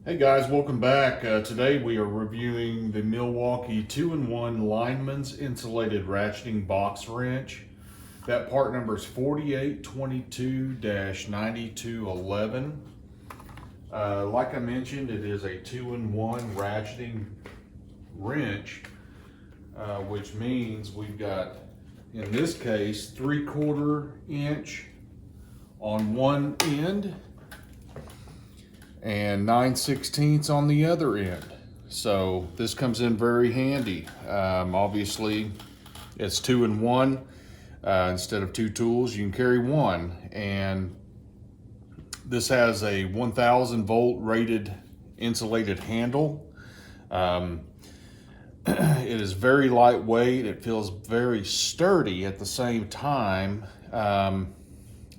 Hey guys, welcome back. Today we are reviewing the Milwaukee 2-in-1 Lineman's Insulated Ratcheting Box Wrench. That part number is 4822-9211. Like I mentioned, it is a 2-in-1 ratcheting wrench, which means we've got, in this case, 3/4 inch on one end and 9/16 on the other end. So this comes in very handy. Obviously it's 2-in-1. Instead of two tools, you can carry one. And this has a 1000 volt rated insulated handle. It is very lightweight. It feels very sturdy at the same time.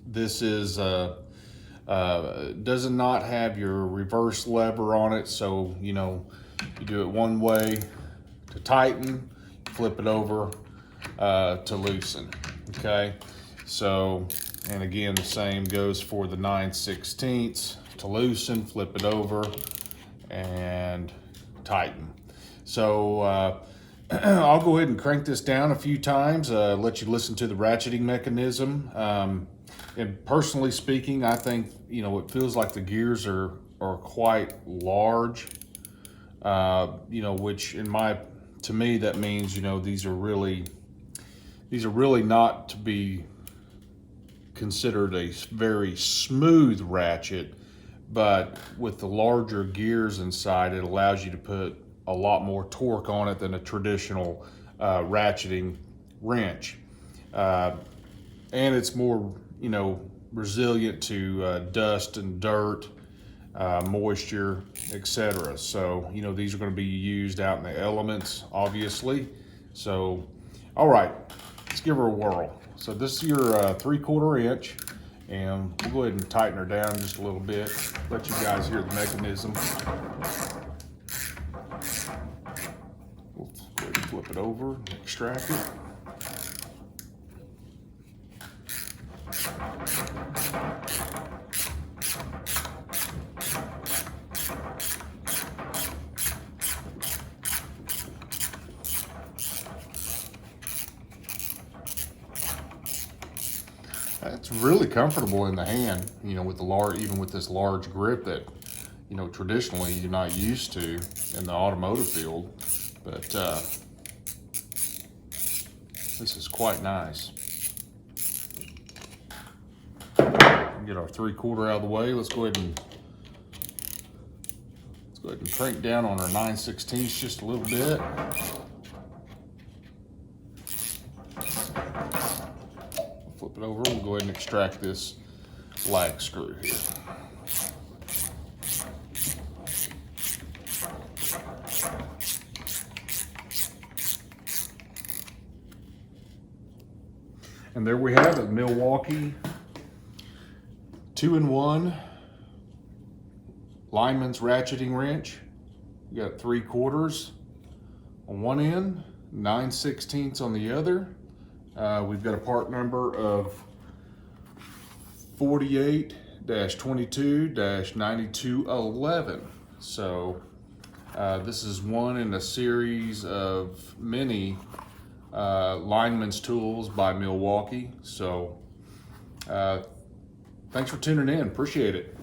This is does not have your reverse lever on it, so you do it one way to tighten, flip it over to loosen. Okay, so, and again the same goes for the 9/16 to loosen, flip it over and tighten. So I'll go ahead and crank this down a few times, let you listen to the ratcheting mechanism. And personally speaking, I think, it feels like the gears are quite large, which to me, that means, these are really not to be considered a very smooth ratchet, but with the larger gears inside, it allows you to put a lot more torque on it than a traditional ratcheting wrench. And it's more, resilient to dust and dirt, moisture, etc. So, these are going to be used out in the elements, obviously. So, all right, let's give her a whirl. So this is your 3/4 inch, and we'll go ahead and tighten her down just a little bit, let you guys hear the mechanism. We'll go ahead and flip it over and extract it. It's really comfortable in the hand, with the even with this large grip that, traditionally you're not used to in the automotive field. But this is quite nice. Get our 3/4 out of the way. Let's go ahead and crank down on our 9/16 just a little bit. Flip it over. We'll go ahead and extract this lag screw here. And there we have it, Milwaukee 2-in-1 Lineman's ratcheting wrench. You got 3/4 on one end, 9/16 on the other. We've got a part number of 48-22-9211. So this is one in a series of many lineman's tools by Milwaukee. So thanks for tuning in. Appreciate it.